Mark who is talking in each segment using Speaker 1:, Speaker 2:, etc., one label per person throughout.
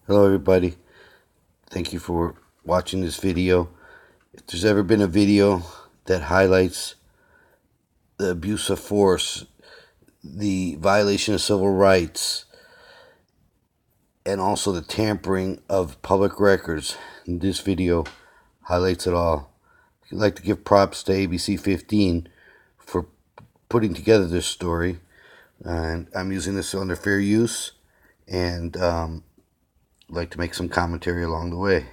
Speaker 1: Hello everybody, thank you for watching this video. If there's ever been a video that highlights the abuse of force, the violation of civil rights, and also the tampering of public records, this video highlights it all. I'd like to give props to ABC 15 for putting together this story, and I'm using this under fair use, and I'd like to make some commentary along the way.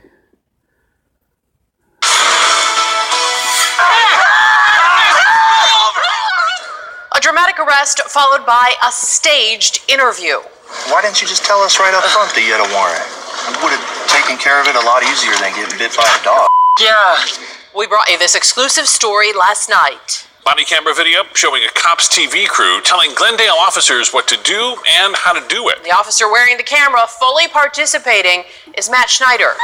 Speaker 2: A dramatic arrest followed by a staged interview.
Speaker 3: Why didn't you just tell us right up front that you had a warrant? We would have taken care of it a lot easier than getting bit by a dog.
Speaker 2: Yeah. We brought you this exclusive story last night.
Speaker 4: Body camera video showing a COPS TV crew telling Glendale officers what to do and how to do it.
Speaker 2: The officer wearing the camera, fully participating, is Matt Schneider.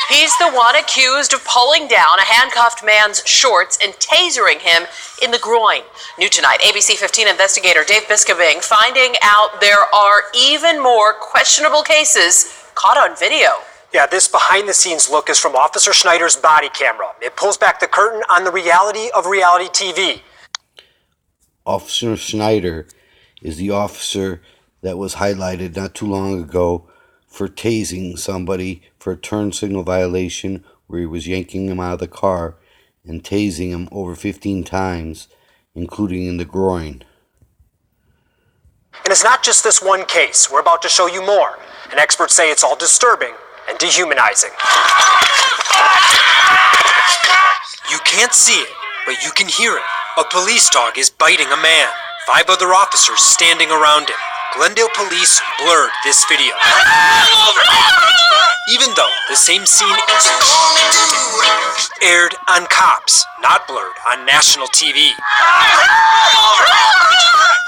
Speaker 2: He's the one accused of pulling down a handcuffed man's shorts and tasering him in the groin. New tonight, ABC 15 investigator Dave Biscobing finding out there are even more questionable cases caught on video.
Speaker 5: Yeah, this behind-the-scenes look is from Officer Schneider's body camera. It pulls back the curtain on the reality of reality TV.
Speaker 1: Officer Schneider is the officer that was highlighted not too long ago for tasing somebody for a turn signal violation, where he was yanking him out of the car and tasing him over 15 times, including in the groin.
Speaker 5: And it's not just this one case. We're about to show you more. And experts say it's all disturbing and dehumanizing. You can't see it, but you can hear it. A police dog is biting a man. 5 other officers standing around him. Glendale police blurred this video. Even though the same scene aired on COPS, not blurred on national TV.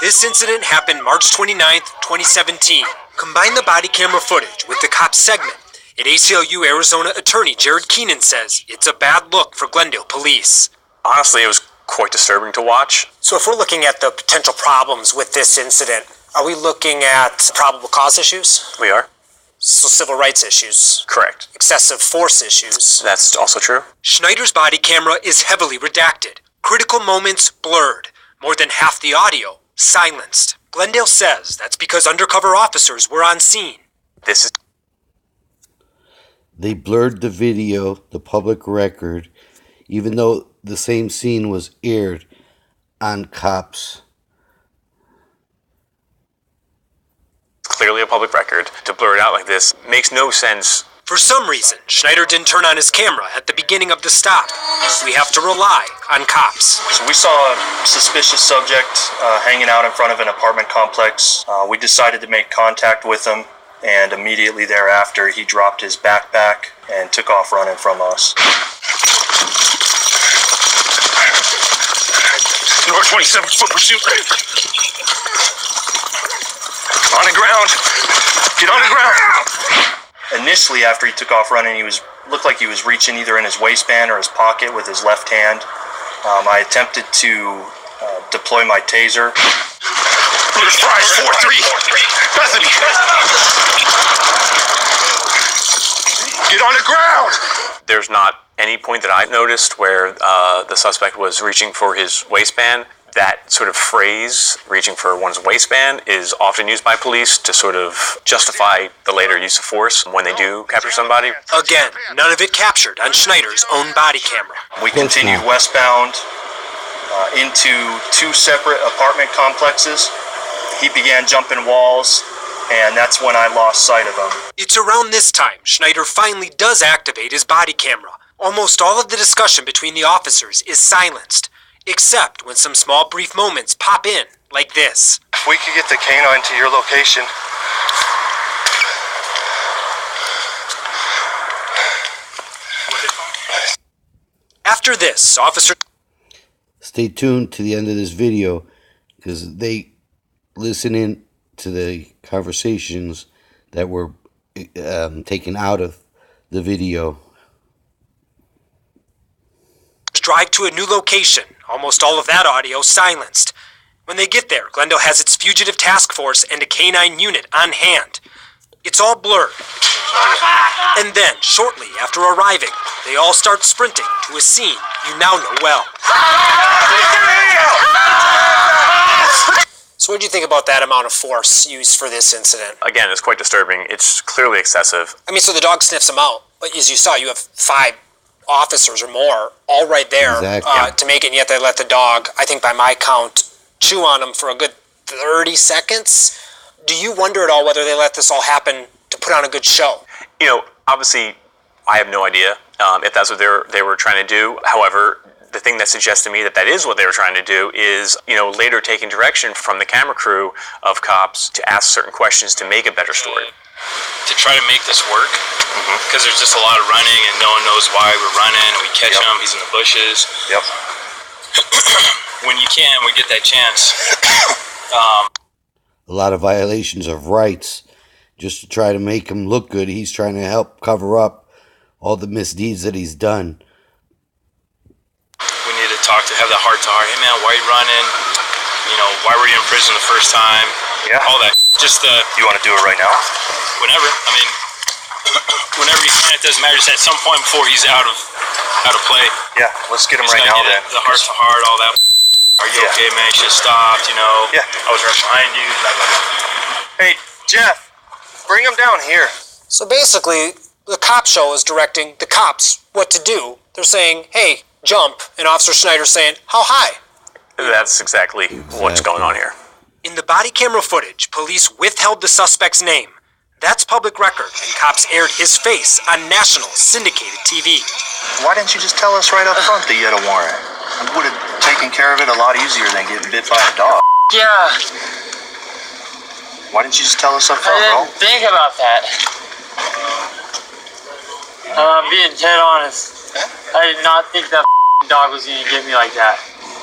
Speaker 5: This incident happened March 29th, 2017. Combine the body camera footage with the COPS segment. At ACLU Arizona attorney Jared Keenan says it's a bad look for Glendale police.
Speaker 6: Honestly, it was quite disturbing to watch.
Speaker 5: So if we're looking at the potential problems with this incident, are we looking at probable cause issues?
Speaker 6: We are.
Speaker 5: So civil rights issues?
Speaker 6: Correct.
Speaker 5: Excessive force issues?
Speaker 6: That's also true.
Speaker 5: Schneider's body camera is heavily redacted. Critical moments blurred. More than half the audio silenced. Glendale says that's because undercover officers were on scene.
Speaker 1: They blurred the video, the public record, even though the same scene was aired on COPS.
Speaker 6: Clearly a public record. To blur it out like this makes no sense.
Speaker 5: For some reason, Schneider didn't turn on his camera at the beginning of the stop. We have to rely on COPS.
Speaker 3: So we saw a suspicious subject hanging out in front of an apartment complex. We decided to make contact with him, and immediately thereafter he dropped his backpack and took off running from us.
Speaker 4: North 27th foot pursuit. On the ground. Get on the ground.
Speaker 3: Initially, after he took off running, looked like he was reaching either in his waistband or his pocket with his left hand. I attempted to deploy my taser.
Speaker 4: Fries 4-3. Bethany. Get on the ground.
Speaker 6: There's not any point that I've noticed where the suspect was reaching for his waistband. That sort of phrase, reaching for one's waistband, is often used by police to sort of justify the later use of force when they do capture somebody.
Speaker 5: Again, none of it captured on Schneider's own body camera.
Speaker 3: We continued westbound into 2 separate apartment complexes. He began jumping walls, and that's when I lost sight of him.
Speaker 5: It's around this time Schneider finally does activate his body camera. Almost all of the discussion between the officers is silenced, except when some small brief moments pop in, like this.
Speaker 3: If we could get the canine to your location.
Speaker 5: After this, officer...
Speaker 1: Stay tuned to the end of this video, because they listen in to the conversations that were taken out of the video.
Speaker 5: drive to a new location, almost all of that audio silenced. When they get there, Glendale has its fugitive task force and a canine unit on hand. It's all blurred. And then, shortly after arriving, they all start sprinting to a scene you now know well. So what do you think about that amount of force used for this incident?
Speaker 6: Again, it's quite disturbing. It's clearly excessive.
Speaker 5: I mean, so the dog sniffs him out, but as you saw, you have 5 officers or more all right there
Speaker 1: Exactly.
Speaker 5: to make it, and yet they let the dog, I think by my count, chew on him for a good 30 seconds. Do you wonder at all whether they let this all happen to put on a good show?
Speaker 6: You know, obviously, I have no idea if that's what they were trying to do. However, the thing that suggests to me that is what they were trying to do is, later taking direction from the camera crew of cops to ask certain questions to make a better story.
Speaker 7: To try to make this work, because there's just a lot of running and no one knows why we're running, and we catch him, he's in the bushes.
Speaker 3: Yep.
Speaker 7: When we get that chance.
Speaker 1: A lot of violations of rights just to try to make him look good. He's trying to help cover up all the misdeeds that he's done.
Speaker 7: We need to have that heart-to-heart. Hey man, why are you running? Why were you in prison the first time?
Speaker 3: Yeah.
Speaker 7: All that. Just
Speaker 3: You want to do it right now?
Speaker 7: whenever. I mean, whenever you can, it doesn't matter. Just at some point before he's out of play.
Speaker 3: Yeah, let's get him
Speaker 7: Just
Speaker 3: right
Speaker 7: gotta
Speaker 3: now
Speaker 7: get
Speaker 3: then.
Speaker 7: the heart-to-heart, all that. Are you okay, man? You should have stopped.
Speaker 3: Yeah.
Speaker 7: I was right behind you. Blah, blah, blah.
Speaker 3: Hey, Jeff, bring him down here.
Speaker 5: So basically, the cop show is directing the cops what to do. They're saying, hey, jump, and Officer Schneider's saying, how high?
Speaker 6: That's exactly what's going on here.
Speaker 5: In the body camera footage, police withheld the suspect's name. That's public record, and cops aired his face on national syndicated TV.
Speaker 3: Why didn't you just tell us right up front that you had a warrant? We would have taken care of it a lot easier than getting bit by a dog.
Speaker 8: Yeah,
Speaker 3: Why didn't you just tell us up
Speaker 8: I
Speaker 3: front, bro?
Speaker 8: didn't think about that. I'm being dead honest. I did not think that dog was gonna get me like that.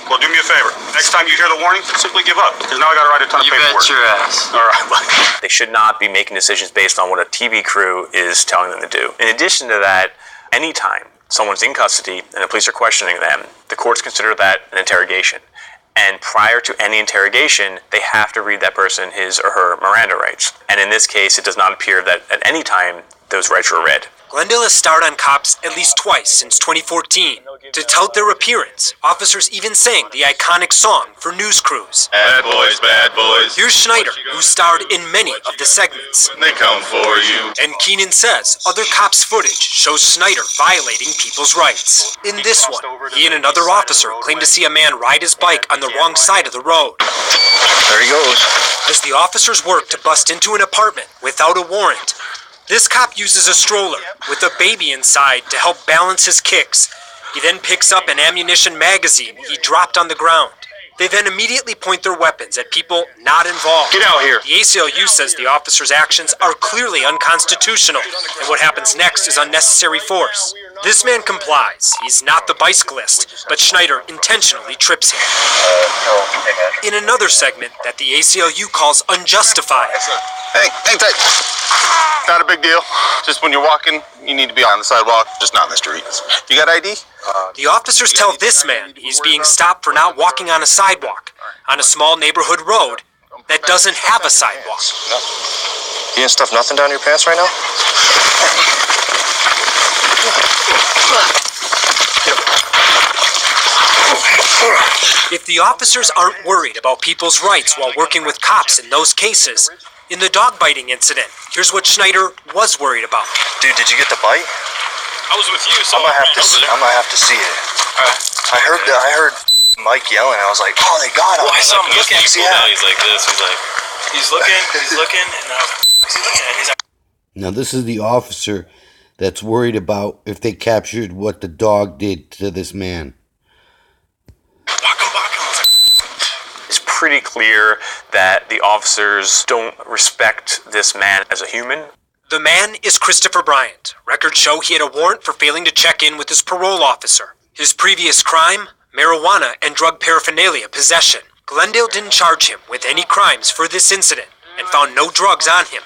Speaker 9: Well, do me a favor. Next time you hear the warning, simply give up. Because now I gotta write a ton of
Speaker 8: You
Speaker 9: paperwork.
Speaker 8: bet your ass.
Speaker 9: All right.
Speaker 6: They should not be making decisions based on what a TV crew is telling them to do. In addition to that, anytime someone's in custody and the police are questioning them, the courts consider that an interrogation. And prior to any interrogation, they have to read that person his or her Miranda rights. And in this case, it does not appear that at any time those rights were read.
Speaker 5: Glendale has starred on cops at least twice since 2014. To tout their appearance, officers even sang the iconic song for news crews.
Speaker 9: Bad boys.
Speaker 5: Here's Schneider, who starred in many of the segments.
Speaker 9: They come for you.
Speaker 5: And Keenan says other cops' footage shows Schneider violating people's rights. In this one, he and another officer claim to see a man ride his bike on the wrong side of the road.
Speaker 3: There he goes.
Speaker 5: As the officers work to bust into an apartment without a warrant, this cop uses a stroller with a baby inside to help balance his kicks. He then picks up an ammunition magazine he dropped on the ground. They then immediately point their weapons at people not involved.
Speaker 9: Get out here.
Speaker 5: The ACLU says the officers' actions are clearly unconstitutional, and what happens next is unnecessary force. This man complies. He's not the bicyclist, but Schneider intentionally trips him. In another segment that the ACLU calls unjustified,
Speaker 9: Hang tight. Not a big deal. Just when you're walking, you need to be on the sidewalk, just not in the streets. You got ID?
Speaker 5: the officers tell this man he's being stopped for not walking on a sidewalk on a small neighborhood road that doesn't have a sidewalk.
Speaker 3: You didn't stuff nothing down your pants right now?
Speaker 5: If the officers aren't worried about people's rights while working with cops in those cases, in the dog biting incident, here's what Schneider was worried about.
Speaker 3: Dude, did you get the bite?
Speaker 7: I was with you, so
Speaker 3: I'm gonna have to see it. I heard Mike yelling. I was like, oh, they got him.
Speaker 7: Well, I saw him looking. He pulled
Speaker 3: Yeah.
Speaker 7: out. He's like this. He's looking, and I was, what's he looking at? He's like,
Speaker 1: Now, this is the officer that's worried about if they captured what the dog did to this man.
Speaker 7: Baka. I was like,
Speaker 6: It's pretty clear that the officers don't respect this man as a human.
Speaker 5: The man is Christopher Bryant. Records show he had a warrant for failing to check in with his parole officer. His previous crime, marijuana and drug paraphernalia possession. Glendale didn't charge him with any crimes for this incident and found no drugs on him.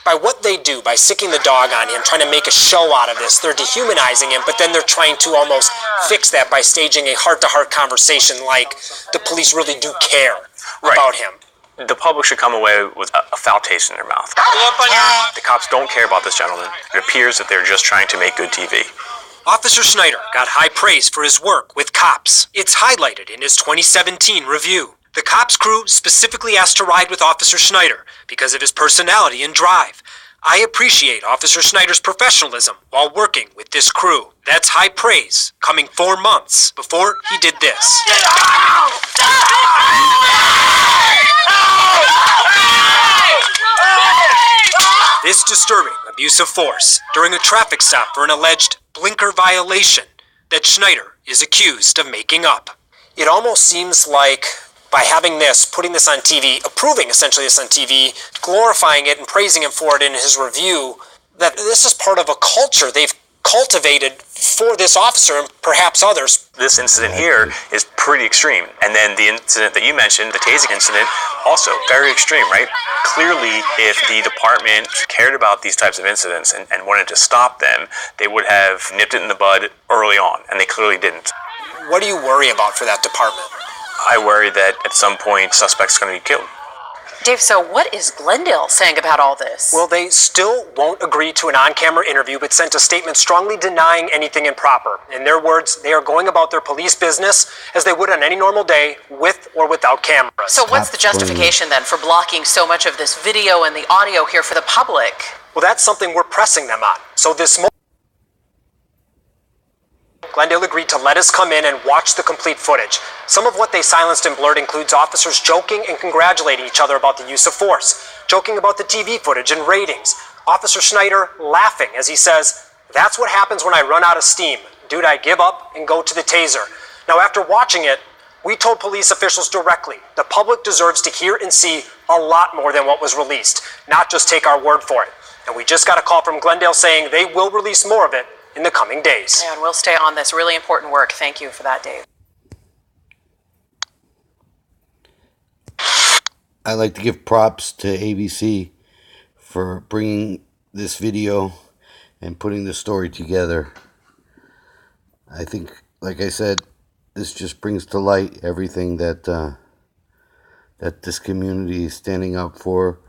Speaker 5: By what they do, by sicking the dog on him, trying to make a show out of this, they're dehumanizing him, but then they're trying to almost fix that by staging a heart-to-heart conversation like the police really do care. about him.
Speaker 6: The public should come away with a foul taste in their mouth. The cops don't care about this gentleman. It appears that they're just trying to make good TV.
Speaker 5: Officer Schneider got high praise for his work with cops. It's highlighted in his 2017 review. The cops crew specifically asked to ride with Officer Schneider because of his personality and drive. I appreciate Officer Schneider's professionalism while working with this crew. That's high praise, coming 4 months before he did this. This disturbing abuse of force during a traffic stop for an alleged blinker violation that Schneider is accused of making up. It almost seems like by having this, putting this on TV, approving essentially this on TV, glorifying it and praising him for it in his review, that this is part of a culture they've cultivated for this officer and perhaps others.
Speaker 6: This incident here is pretty extreme. And then the incident that you mentioned, the tasing incident, also very extreme, right? Clearly, if the department cared about these types of incidents and wanted to stop them, they would have nipped it in the bud early on, and they clearly didn't.
Speaker 5: What do you worry about for that department?
Speaker 6: I worry that at some point, suspect's going to be killed.
Speaker 2: Dave, so what is Glendale saying about all this?
Speaker 5: Well, they still won't agree to an on-camera interview, but sent a statement strongly denying anything improper. In their words, they are going about their police business as they would on any normal day, with or without cameras.
Speaker 2: So what's the justification then for blocking so much of this video and the audio here for the public?
Speaker 5: Well, that's something we're pressing them on. So this morning, Glendale agreed to let us come in and watch the complete footage. Some of what they silenced and blurred includes officers joking and congratulating each other about the use of force, joking about the TV footage and ratings. Officer Schneider laughing as he says, "That's what happens when I run out of steam. Dude, I give up and go to the taser." Now, after watching it, we told police officials directly, the public deserves to hear and see a lot more than what was released, not just take our word for it. And we just got a call from Glendale saying they will release more of it in the coming days.
Speaker 2: And we'll stay on this really important work. Thank you for that, Dave.
Speaker 1: I'd like to give props to ABC for bringing this video and putting the story together. I think, like I said, this just brings to light everything that that this community is standing up for